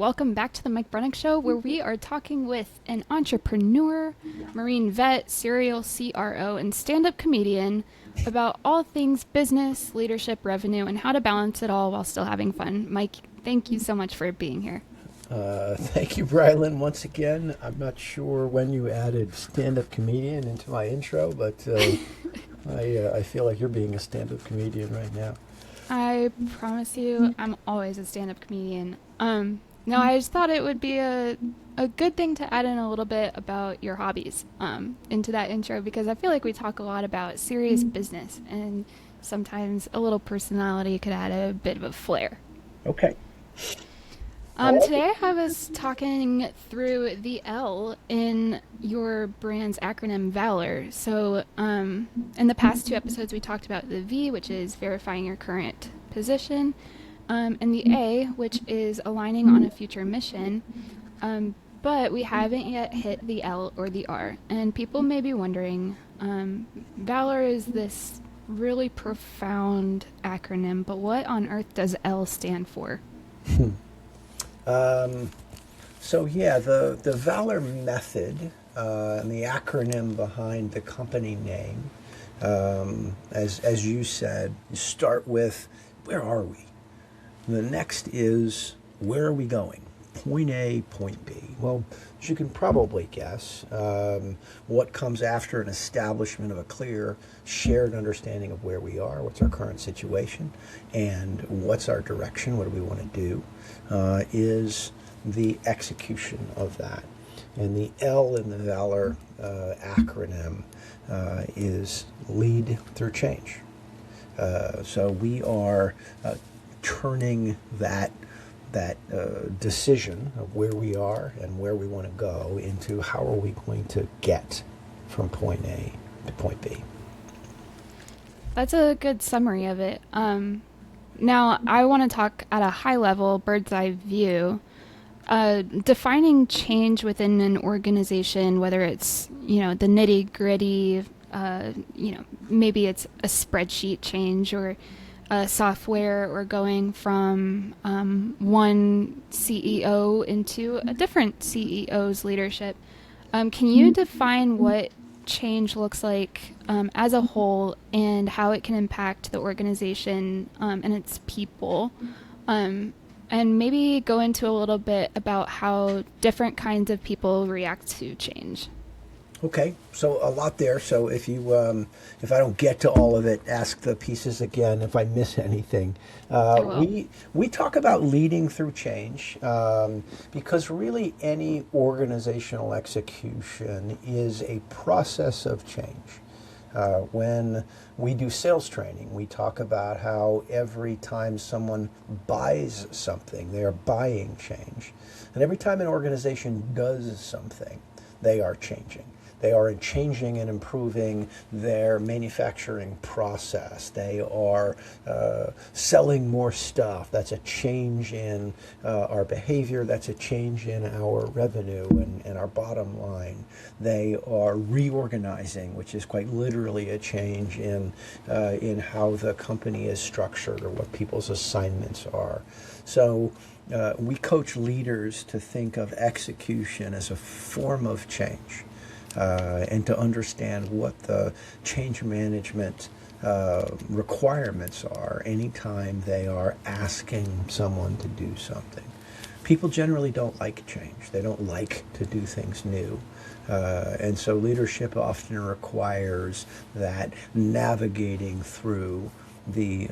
welcome back to the Mike Brunnick Show, where we are talking with an entrepreneur, Marine vet, serial CRO, and stand-up comedian about all things business, leadership, revenue, and how to balance it all while still having fun. Mike, thank you so much for being here. Thank you, Brylan, once again. I'm not sure when you added stand-up comedian into my intro, but I feel like you're being a stand-up comedian right now. I promise you, I'm always a stand-up comedian. No, I just thought it would be a good thing to add in a little bit about your hobbies into that intro, because I feel like we talk a lot about serious business, and sometimes a little personality could add a bit of a flair. Okay. Today I was talking through the L in your brand's acronym Valor. So in the past two episodes we talked about the V, which is verifying your current position, and the A, which is aligning on a future mission. But we haven't yet hit the L or the R. And people may be wondering, Valor is this really profound acronym, but what on earth does L stand for? The Valor method and the acronym behind the company name, as you said, start with where are we? The next is where are we going? Point A, point B. Well, as you can probably guess, what comes after an establishment of a clear, shared understanding of where we are, what's our current situation, and what's our direction, what do we want to do, is the execution of that. And the L in the Valor acronym is lead through change. So we are turning that decision of where we are and where we want to go into how are we going to get from point A to point B. That's a good summary of it. Now, I want to talk at a high level, bird's eye view, defining change within an organization, whether it's, the nitty gritty, maybe it's a spreadsheet change or software, or going from one CEO into a different CEO's leadership. Can you define what change looks like as a whole and how it can impact the organization and its people? And maybe go into a little bit about how different kinds of people react to change. Okay, so a lot there. So if I don't get to all of it, ask the pieces again if I miss anything. We talk about leading through change because really any organizational execution is a process of change. When we do sales training, we talk about how every time someone buys something, they are buying change. And every time an organization does something, they are changing. They are changing and improving their manufacturing process. They are selling more stuff. That's a change in our behavior. That's a change in our revenue and our bottom line. They are reorganizing, which is quite literally a change in how the company is structured or what people's assignments are. So we coach leaders to think of execution as a form of change. And to understand what the change management requirements are anytime they are asking someone to do something. People generally don't like change. They don't like to do things new. And so leadership often requires that navigating through the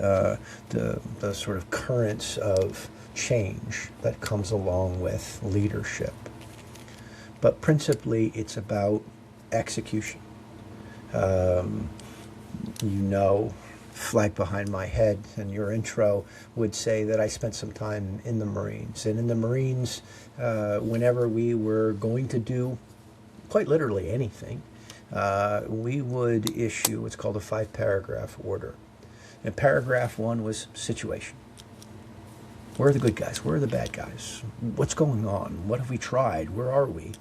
sort of currents of change that comes along with leadership. But principally, it's about execution. Flag behind my head, and your intro would say that I spent some time in the Marines. And in the Marines, whenever we were going to do quite literally anything, we would issue what's called a 5-paragraph order. And paragraph 1 was situation. Where are the good guys? Where are the bad guys? What's going on? What have we tried? Where are we?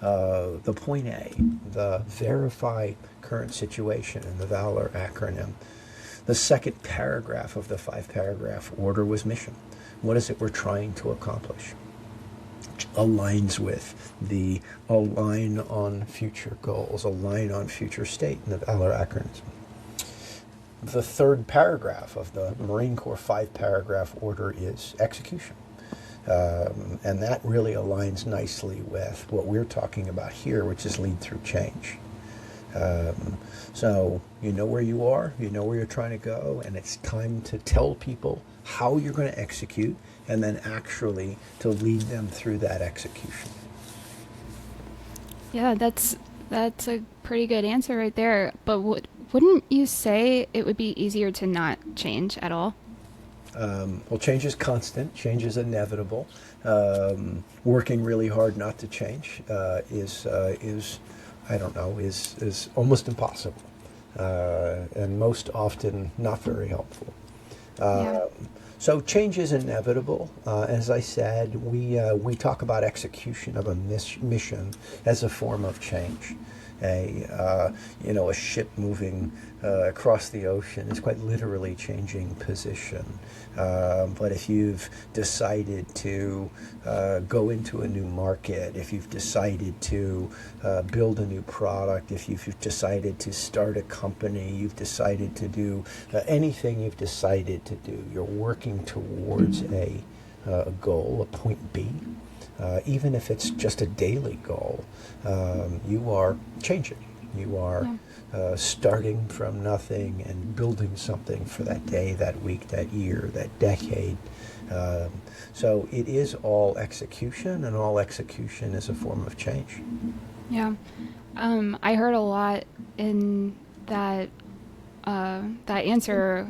The point A, the verify current situation in the Valor acronym. The second paragraph of the 5-paragraph order was mission. What is it we're trying to accomplish? aligns with the align on future goals, align on future state in the Valor acronyms. The third paragraph of the Marine Corps 5-paragraph order is execution. And that really aligns nicely with what we're talking about here, which is lead through change. So you know where you are, you know where you're trying to go, and it's time to tell people how you're going to execute, and then actually to lead them through that execution. Yeah, that's a pretty good answer right there. But wouldn't you say it would be easier to not change at all? Well, change is constant. Change is inevitable. Working really hard not to change is almost impossible, and most often not very helpful. Yeah. So change is inevitable. As I said, we talk about execution of a mission as a form of change. A ship moving across the ocean is quite literally changing position. But if you've decided to go into a new market, if you've decided to build a new product, if you've decided to start a company, you've decided to do anything you've decided to do, you're working towards a goal, a point B. Even if it's just a daily goal, you are changing. You are starting from nothing and building something for that day, that week, that year, that decade. So it is all execution, and all execution is a form of change. Yeah. I heard a lot in that answer,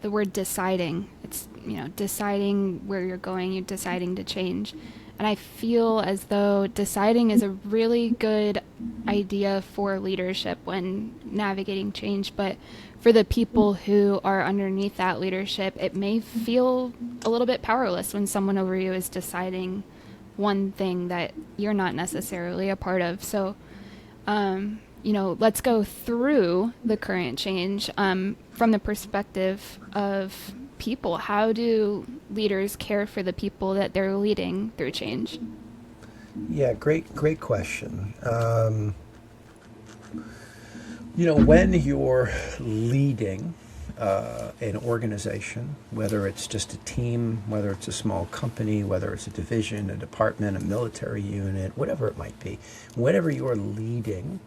the word deciding. It's, deciding where you're going, you're deciding to change. And I feel as though deciding is a really good idea for leadership when navigating change. But for the people who are underneath that leadership, it may feel a little bit powerless when someone over you is deciding one thing that you're not necessarily a part of. So, let's go through the current change from the perspective of people. How do leaders care for the people that they're leading through change? Yeah, great question. When you're leading an organization, whether it's just a team, whether it's a small company, whether it's a division, a department, a military unit, whatever it might be, whatever you're leading,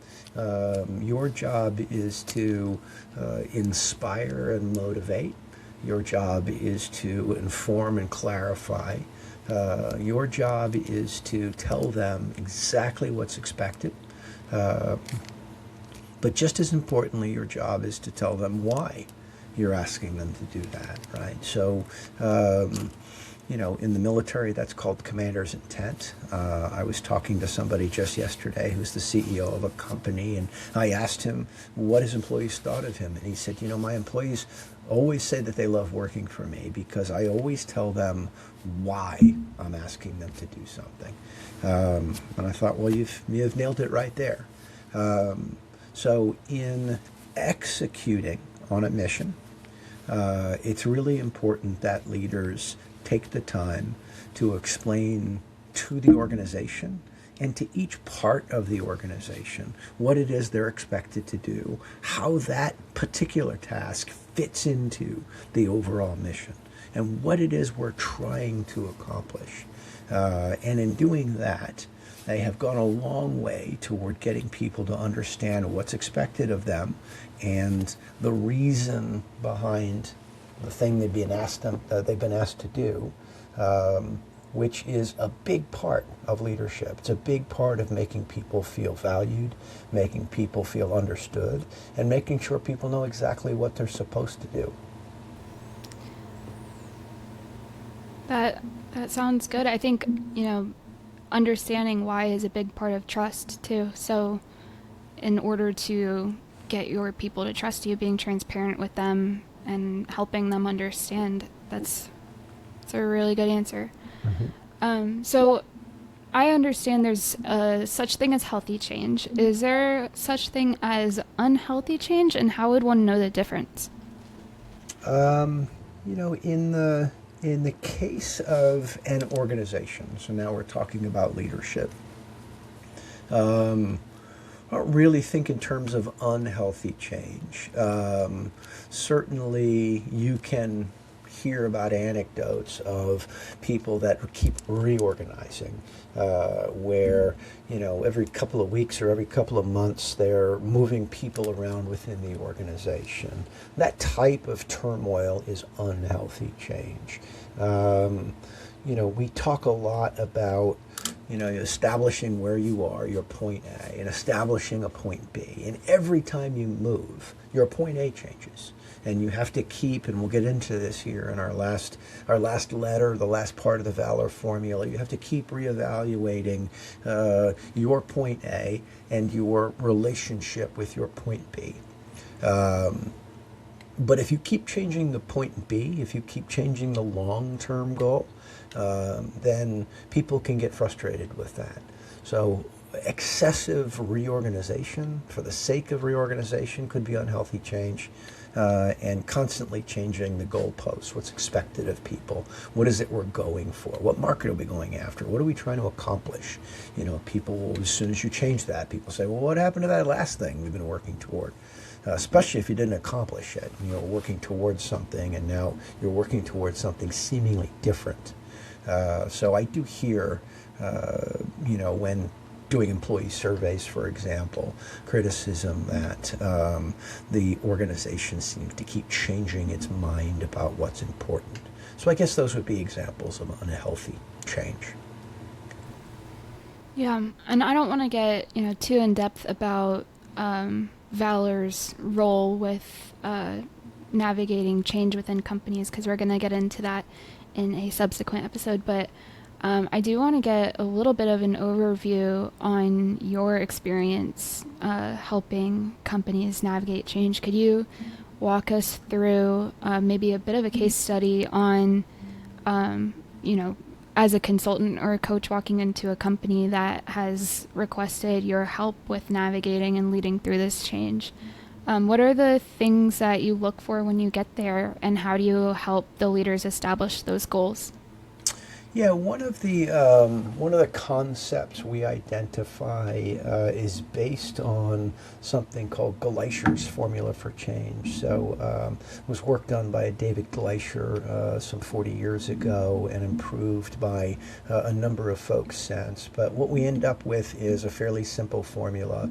your job is to inspire and motivate. Your job is to inform and clarify. Your job is to tell them exactly what's expected. But just as importantly, your job is to tell them why you're asking them to do that, right? So, in the military, that's called commander's intent. I was talking to somebody just yesterday who's the CEO of a company, and I asked him what his employees thought of him. And he said, my employees always say that they love working for me because I always tell them why I'm asking them to do something. And I thought, well, you've nailed it right there. So in executing on a mission, it's really important that leaders take the time to explain to the organization and to each part of the organization what it is they're expected to do, how that particular task fits into the overall mission, and what it is we're trying to accomplish. And in doing that, they have gone a long way toward getting people to understand what's expected of them and the reason behind the thing they've been asked to do, which is a big part of leadership. It's a big part of making people feel valued, making people feel understood, and making sure people know exactly what they're supposed to do. That sounds good. I think, understanding why is a big part of trust too. So in order to get your people to trust you, being transparent with them and helping them understand, that's a really good answer. Mm-hmm. So I understand there's such thing as healthy change. Is there such thing as unhealthy change, and how would one know the difference? In the case of an organization, so now we're talking about leadership, I don't really think in terms of unhealthy change. Certainly, you can hear about anecdotes of people that keep reorganizing, where every couple of weeks or every couple of months they're moving people around within the organization. That type of turmoil is unhealthy change. We talk a lot about establishing where you are, your point A, and establishing a point B. And every time you move, your point A changes. And you have to keep, and we'll get into this here in our last letter, the last part of the Valor formula, you have to keep reevaluating your point A and your relationship with your point B. But if you keep changing the point B, if you keep changing the long-term goal, then people can get frustrated with that. So excessive reorganization for the sake of reorganization could be unhealthy change, and constantly changing the goalposts, what's expected of people, what is it we're going for, what market are we going after, what are we trying to accomplish. People, as soon as you change that, people say, well, what happened to that last thing we've been working toward? Especially if you didn't accomplish it. You're working towards something, and now you're working towards something seemingly different. So I do hear, when doing employee surveys, for example, criticism that the organization seems to keep changing its mind about what's important. So I guess those would be examples of unhealthy change. Yeah, and I don't want to get too in depth about Valor's role with navigating change within companies, because we're going to get into that in a subsequent episode, but I do want to get a little bit of an overview on your experience helping companies navigate change. Could you walk us through maybe a bit of a case study on, as a consultant or a coach walking into a company that has requested your help with navigating and leading through this change? What are the things that you look for when you get there, and how do you help the leaders establish those goals? Yeah, one of the concepts we identify is based on something called Glaisher's formula for change. So it was work done by David Glaisher some 40 years ago and improved by a number of folks since. But what we end up with is a fairly simple formula.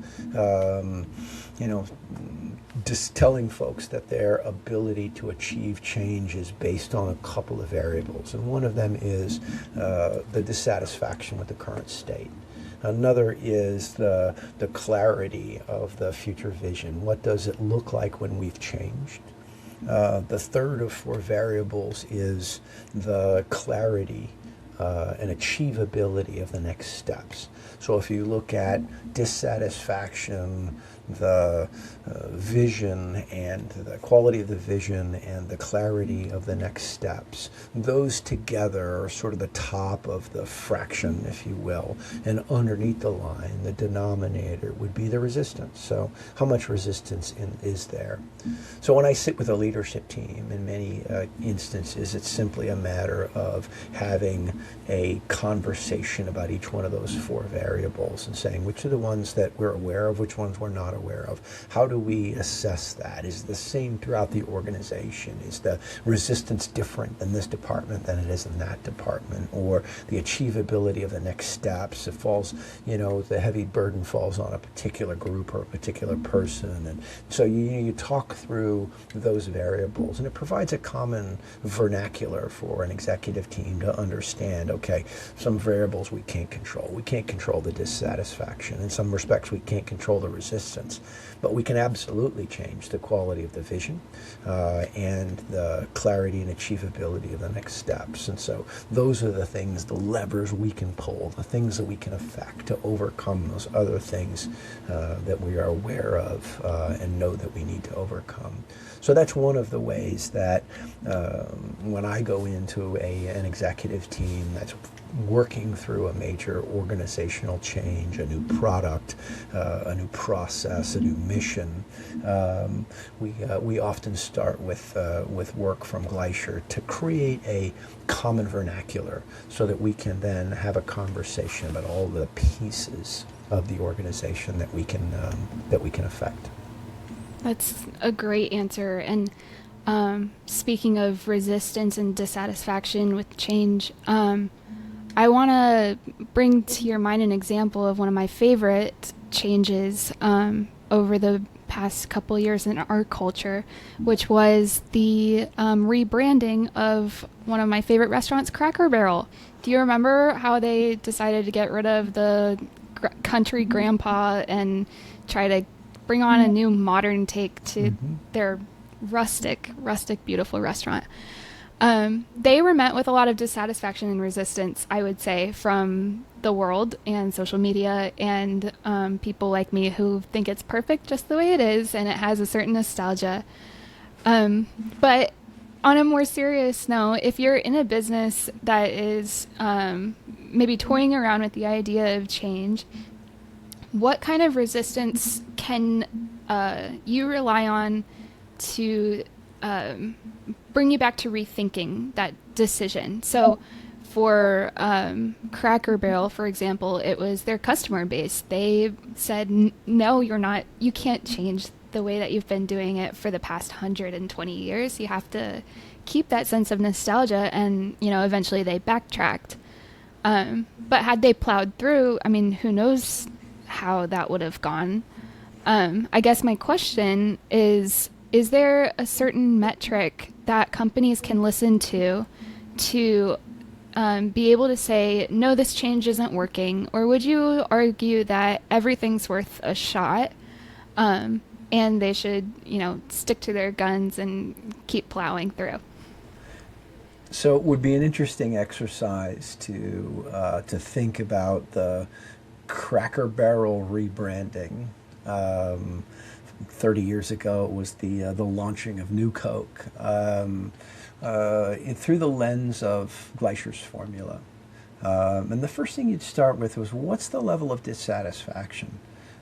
Just telling folks that their ability to achieve change is based on a couple of variables, and one of them is the dissatisfaction with the current state. Another is the clarity of the future vision. What does it look like when we've changed? The third of four variables is the clarity and achievability of the next steps. So if you look at dissatisfaction, the vision and the quality of the vision and the clarity of the next steps, those together are sort of the top of the fraction, if you will. And underneath the line, the denominator would be the resistance. So how much resistance is there? So when I sit with a leadership team, in many instances, it's simply a matter of having a conversation about each one of those four variables and saying which are the ones that we're aware of, which ones we're not aware of. How do we assess that? Is it the same throughout the organization? Is the resistance different in this department than it is in that department? Or the achievability of the next steps, it falls, the heavy burden falls on a particular group or a particular person. And so you talk through those variables, and it provides a common vernacular for an executive team to understand, okay, some variables we can't control. We can't control the dissatisfaction. In some respects, we can't control the resistance. But we can absolutely change the quality of the vision and the clarity and achievability of the next steps. And so those are the things, the levers we can pull, the things that we can affect to overcome those other things that we are aware of and know that we need to overcome. So that's one of the ways that when I go into an executive team that's working through a major organizational change, a new product, a new process, a new mission, we often start with work from Glacier to create a common vernacular so that we can then have a conversation about all the pieces of the organization that we can affect. That's a great answer. And speaking of resistance and dissatisfaction with change, I want to bring to your mind an example of one of my favorite changes over the past couple years in our culture, which was the rebranding of one of my favorite restaurants, Cracker Barrel. Do you remember how they decided to get rid of the country grandpa and try to bring on a new modern take to their rustic, beautiful restaurant? They were met with a lot of dissatisfaction and resistance, I would say, from the world and social media and people like me who think it's perfect just the way it is and it has a certain nostalgia. But on a more serious note, if you're in a business that is maybe toying around with the idea of change, what kind of resistance can you rely on to bring you back to rethinking that decision? So for Cracker Barrel, for example, it was their customer base. They said, no, you can't change the way that you've been doing it for the past 120 years. You have to keep that sense of nostalgia. And, eventually they backtracked. But had they plowed through, who knows how that would have gone. I guess my question is there a certain metric that companies can listen to be able to say, no, this change isn't working? Or would you argue that everything's worth a shot and they should, stick to their guns and keep plowing through? So it would be an interesting exercise to think about the Cracker Barrel rebranding. 30 years ago, it was the launching of New Coke through the lens of Glacier's formula. And the first thing you'd start with was, what's the level of dissatisfaction?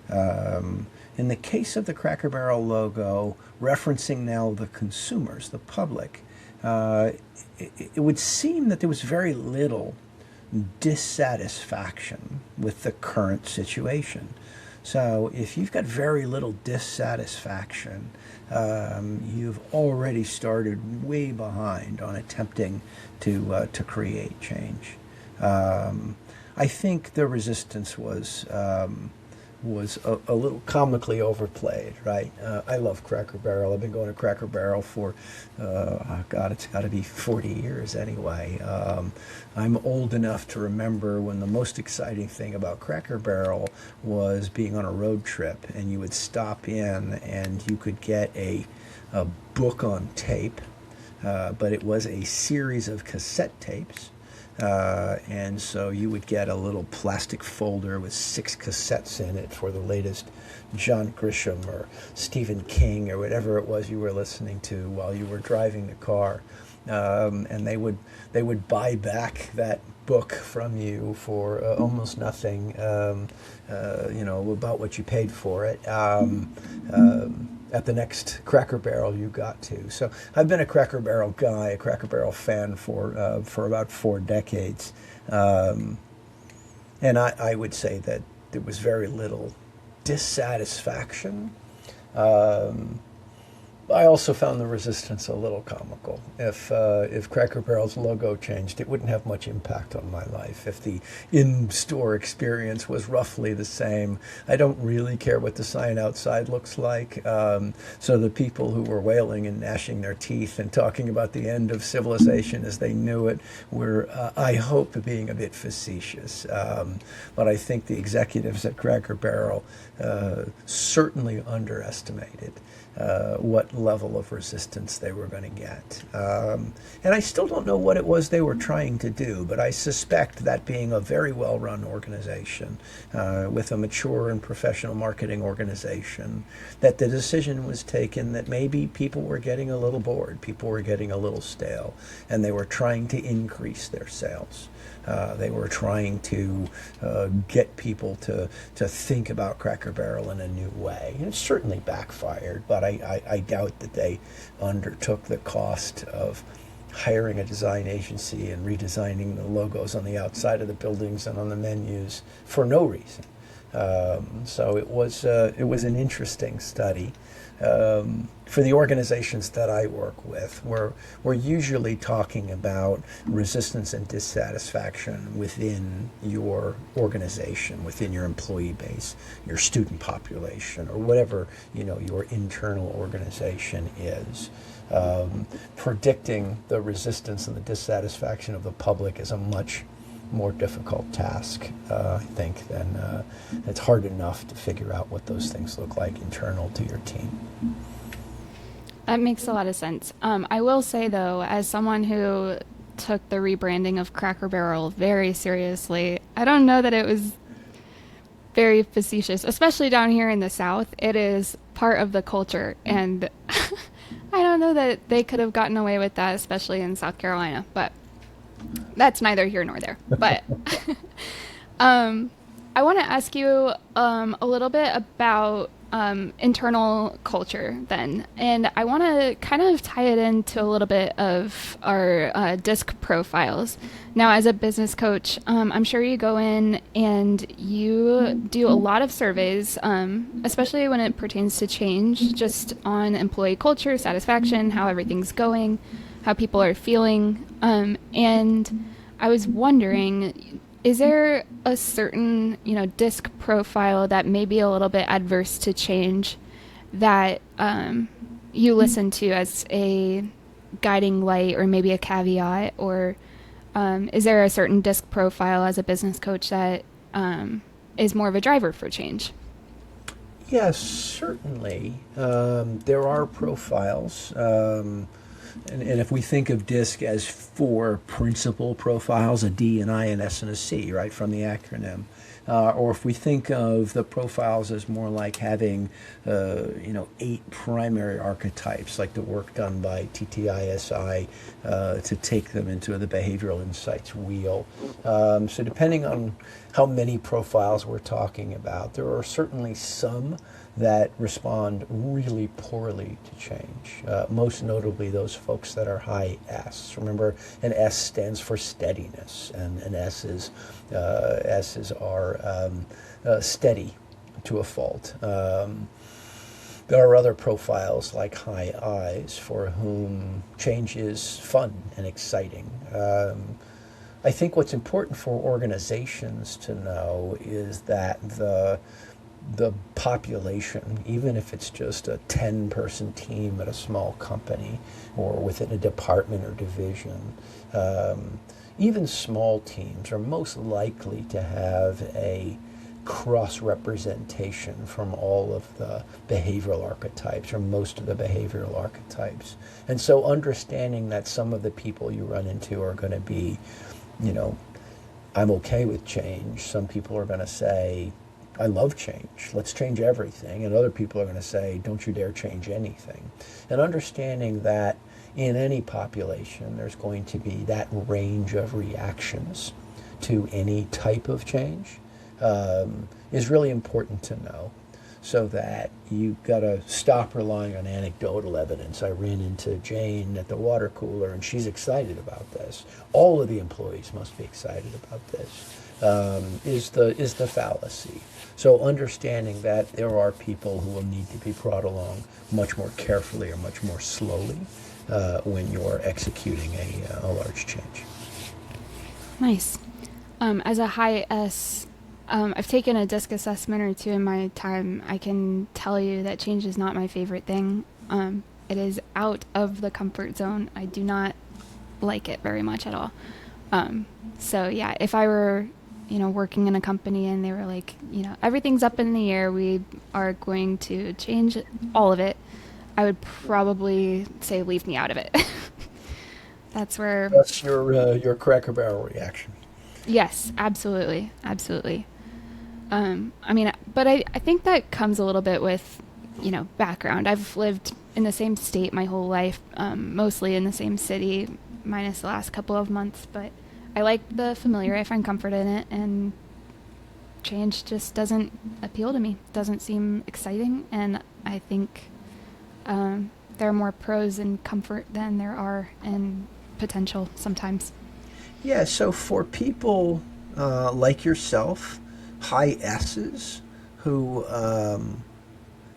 In the case of the Cracker Barrel logo, referencing now the consumers, the public, it would seem that there was very little dissatisfaction with the current situation. So if you've got very little dissatisfaction, you've already started way behind on attempting to create change. I think the resistance was a little comically overplayed, right? I love Cracker Barrel. I've been going to Cracker Barrel for, it's got to be 40 years anyway. I'm old enough to remember when the most exciting thing about Cracker Barrel was being on a road trip, and you would stop in and you could get a book on tape, but it was a series of cassette tapes. And so you would get a little plastic folder with 6 cassettes in it for the latest John Grisham or Stephen King or whatever it was you were listening to while you were driving the car. And they would buy back that book from you for almost nothing, about what you paid for it. At the next Cracker Barrel you got to. So I've been a Cracker Barrel guy, a Cracker Barrel fan for about 4 decades. And I would say that there was very little dissatisfaction. I also found the resistance a little comical. If Cracker Barrel's logo changed, it wouldn't have much impact on my life. If the in-store experience was roughly the same, I don't really care what the sign outside looks like. So the people who were wailing and gnashing their teeth and talking about the end of civilization as they knew it were, I hope, being a bit facetious. But I think the executives at Cracker Barrel certainly underestimated what level of resistance they were going to get. And I still don't know what it was they were trying to do, but I suspect that being a very well-run organization with a mature and professional marketing organization, that the decision was taken that maybe people were getting a little bored, people were getting a little stale, and they were trying to increase their sales. They were trying to get people to think about Cracker Barrel in a new way. And it certainly backfired, but I doubt that they undertook the cost of hiring a design agency and redesigning the logos on the outside of the buildings and on the menus for no reason. So it was an interesting study. For the organizations that I work with, we're usually talking about resistance and dissatisfaction within your organization, within your employee base, your student population, or whatever your internal organization is. Predicting the resistance and the dissatisfaction of the public is a much more difficult task, I think, than it's hard enough to figure out what those things look like internal to your team. That makes a lot of sense. I will say, though, as someone who took the rebranding of Cracker Barrel very seriously, I don't know that it was very facetious, especially down here in the South. It is part of the culture, and I don't know that they could have gotten away with that, especially in South Carolina, but that's neither here nor there. But I want to ask you a little bit about internal culture then. And I want to kind of tie it into a little bit of our DISC profiles. Now, as a business coach, I'm sure you go in and you do a lot of surveys, especially when it pertains to change, just on employee culture, satisfaction, how everything's going, how people are feeling. And I was wondering, is there a certain, DISC profile that may be a little bit adverse to change that you listen to as a guiding light or maybe a caveat? Or is there a certain DISC profile as a business coach that is more of a driver for change? Yes, certainly. There are profiles. And if we think of DISC as four principal profiles, a D, an I, an S, and a C, right, from the acronym, or if we think of the profiles as more like having, 8 primary archetypes, like the work done by TTISI to take them into the Behavioral Insights wheel. So depending on how many profiles we're talking about, there are certainly some that respond really poorly to change. Most notably those folks that are high S. Remember, an S stands for steadiness, and an S's are steady to a fault. There are other profiles like high I's for whom change is fun and exciting. I think what's important for organizations to know is that the population, even if it's just a 10-person team at a small company or within a department or division, even small teams are most likely to have a cross-representation from all of the behavioral archetypes, or most of the behavioral archetypes. And so understanding that some of the people you run into are going to be, I'm okay with change. Some people are going to say, I love change. Let's change everything. And other people are going to say, don't you dare change anything. And understanding that in any population, there's going to be that range of reactions to any type of change is really important to know, so that you've got to stop relying on anecdotal evidence. I ran into Jane at the water cooler and she's excited about this. All of the employees must be excited about this. Is the fallacy. So understanding that there are people who will need to be brought along much more carefully or much more slowly when you're executing a large change. Nice. As a high S, I've taken a DISC assessment or two in my time. I can tell you that change is not my favorite thing. It is out of the comfort zone. I do not like it very much at all. So yeah, if I were working in a company and they were like, everything's up in the air, we are going to change all of it, I would probably say leave me out of it. That's where, That's your Cracker Barrel reaction. yes, absolutely, absolutely. I mean, but I think that comes a little bit with, background. I've lived in the same state my whole life, mostly in the same city, minus the last couple of months. But I like the familiar. I find comfort in it, and change just doesn't appeal to me. Doesn't seem exciting, and I think there are more pros in comfort than there are in potential sometimes. Yeah, so for people like yourself, high S's, who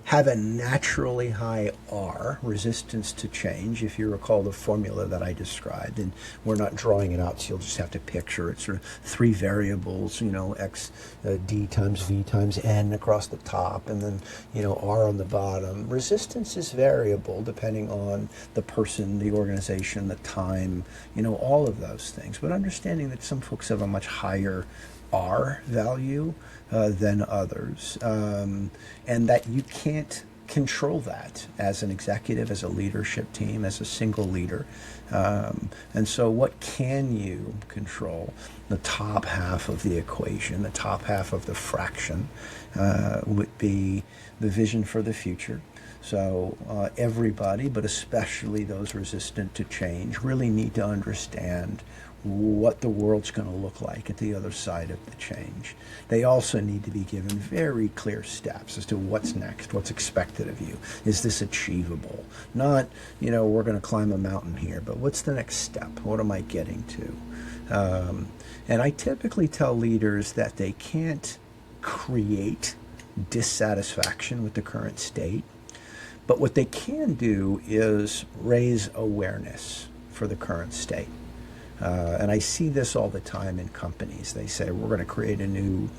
have a naturally high R, resistance to change, if you recall the formula that I described, and we're not drawing it out, so you'll just have to picture it, sort of three variables, x d times v times n across the top, and then, R on the bottom. Resistance is variable depending on the person, the organization, the time, all of those things. But understanding that some folks have a much higher R value than others, and that you can't control that as an executive, as a leadership team, as a single leader. And so what can you control? The top half of the equation, the top half of the fraction, would be the vision for the future. So everybody, but especially those resistant to change, really need to understand what the world's going to look like at the other side of the change. They also need to be given very clear steps as to what's next, what's expected of you. Is this achievable? Not, we're going to climb a mountain here, but what's the next step? What am I getting to? And I typically tell leaders that they can't create dissatisfaction with the current state, but what they can do is raise awareness for the current state. And I see this all the time in companies. They say, we're going to create a new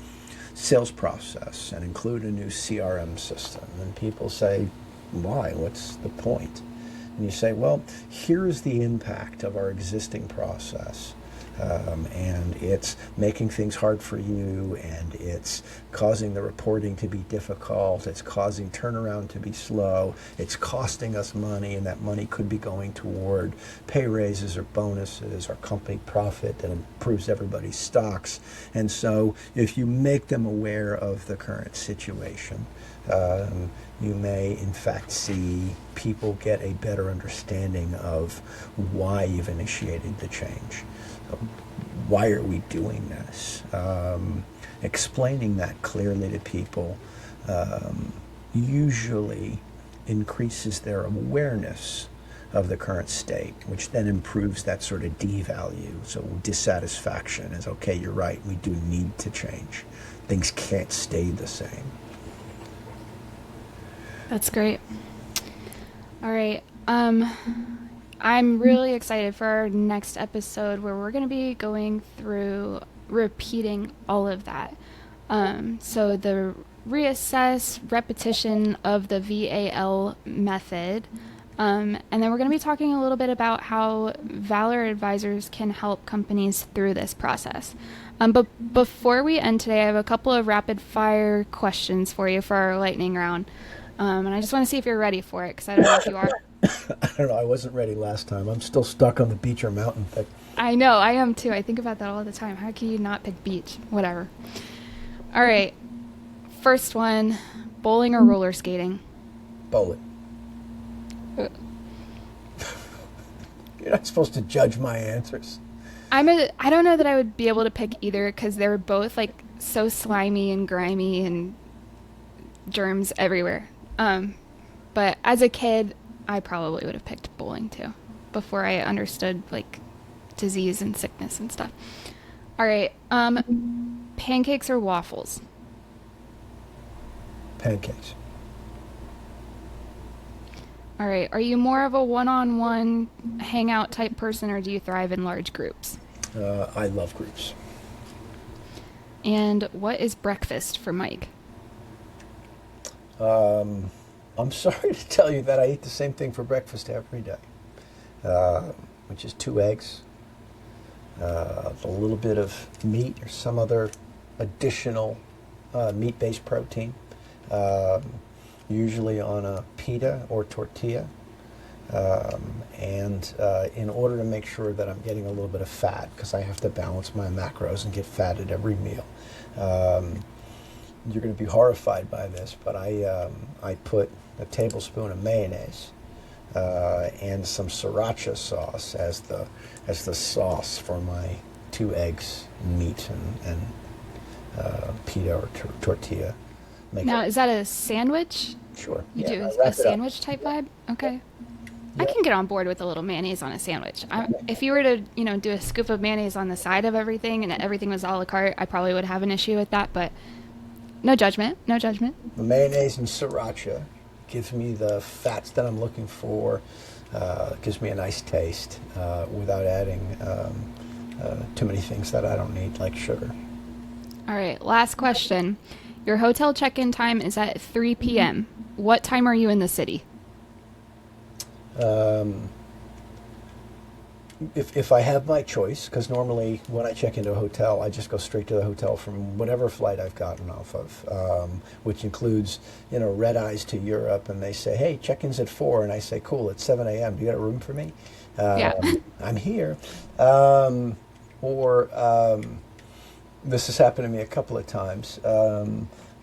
sales process and include a new CRM system. And people say, why? What's the point? And you say, well, here's the impact of our existing process. And it's making things hard for you, and it's causing the reporting to be difficult, it's causing turnaround to be slow, it's costing us money, and that money could be going toward pay raises or bonuses or company profit that improves everybody's stocks. And so if you make them aware of the current situation, you may in fact see people get a better understanding of why you've initiated the change. Why are we doing this? Explaining that clearly to people usually increases their awareness of the current state, which then improves that sort of D value. So dissatisfaction is, okay, you're right, we do need to change. Things can't stay the same. That's great. All right. I'm really excited for our next episode where we're going to be going through repeating all of that. So the reassess repetition of the VAL method. And then we're going to be talking a little bit about how Valor advisors can help companies through this process. But before we end today, I have a couple of rapid fire questions for you for our lightning round. And I just want to see if you're ready for it, because I don't know if you are. I don't know. I wasn't ready last time. I'm still stuck on the beach or mountain thing. I know. I am too. I think about that all the time. How can you not pick beach? Whatever. All right. First one, bowling or roller skating? Bowling. You're not supposed to judge my answers. I don't know that I would be able to pick either, because they're both like so slimy and grimy and germs everywhere. But as a kid, I probably would have picked bowling too, before I understood like disease and sickness and stuff. All right. Pancakes or waffles? Pancakes. All right. Are you more of a one-on-one hangout type person, or do you thrive in large groups? I love groups. And what is breakfast for Mike? I'm sorry to tell you that I eat the same thing for breakfast every day, which is 2 eggs, a little bit of meat or some other additional meat-based protein, usually on a pita or tortilla. And in order to make sure that I'm getting a little bit of fat, because I have to balance my macros and get fat at every meal. You're going to be horrified by this, but I put a tablespoon of mayonnaise and some sriracha sauce as the sauce for my 2 eggs, meat, and pita or tortilla. Now, is that a sandwich? Sure. You Yeah, do I a wrap it up. sandwich type vibe? Okay. I Yeah. can get on board with a little mayonnaise on a sandwich. If you were to, do a scoop of mayonnaise on the side of everything and everything was a la carte, I probably would have an issue with that, but no judgment. No judgment. The mayonnaise and sriracha gives me the fats that I'm looking for, gives me a nice taste without adding too many things that I don't need, like sugar. All right, last question. Your hotel check-in time is at 3 p.m. What time are you in the city? Um, if I have my choice, because normally when I check into a hotel, I just go straight to the hotel from whatever flight I've gotten off of, which includes, red eyes to Europe, and they say, hey, check-in's at 4, and I say, cool, it's 7 a.m. Do you got a room for me? Yeah. I'm here. Or this has happened to me a couple of times.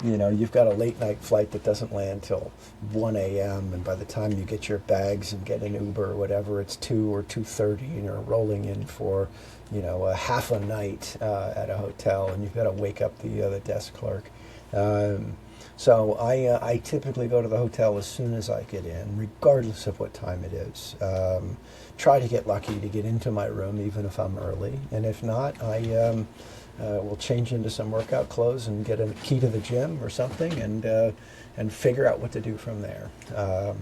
You've got a late night flight that doesn't land till 1 a.m. and by the time you get your bags and get an Uber or whatever, it's 2 or 2:30, and you're rolling in for, a half a night at a hotel, and you've got to wake up the desk clerk. So I typically go to the hotel as soon as I get in, regardless of what time it is. Try to get lucky to get into my room, even if I'm early, and if not, we'll change into some workout clothes and get a key to the gym or something, and figure out what to do from there.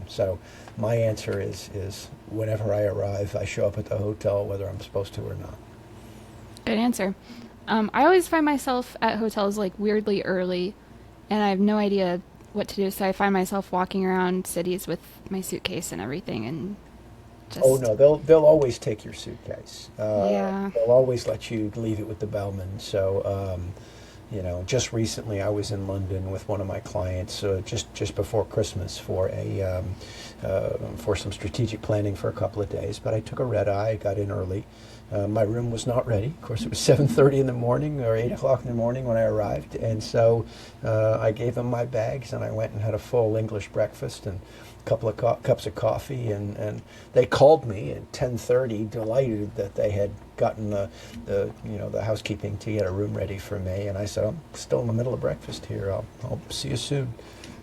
So my answer is whenever I arrive, I show up at the hotel, whether I'm supposed to or not. Good answer. I always find myself at hotels like weirdly early, and I have no idea what to do. So I find myself walking around cities with my suitcase and everything, and Oh just no, they'll always take your suitcase. yeah. They'll always let you leave it with the bellman. So, just recently I was in London with one of my clients, just before Christmas for some strategic planning for a couple of days. But I took a red eye, got in early. My room was not ready. Of course, it was 7:30 in the morning or 8 o'clock in the morning when I arrived, and so I gave them my bags, and I went and had a full English breakfast and a couple of cups of coffee, and they called me at 10:30, delighted that they had gotten the housekeeping to get a room ready for me, and I said, I'm still in the middle of breakfast here. I'll see you soon.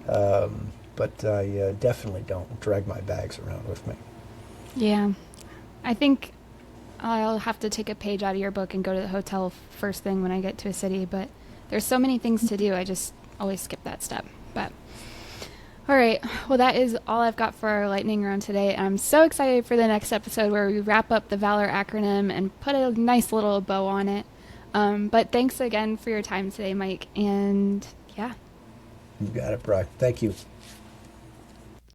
But I definitely don't drag my bags around with me. Yeah. I think I'll have to take a page out of your book and go to the hotel first thing when I get to a city, but there's so many things to do. I just always skip that step. But all right. Well, that is all I've got for our lightning round today. I'm so excited for the next episode where we wrap up the Valor acronym and put a nice little bow on it. But thanks again for your time today, Mike. And yeah. You got it, Brian. Thank you.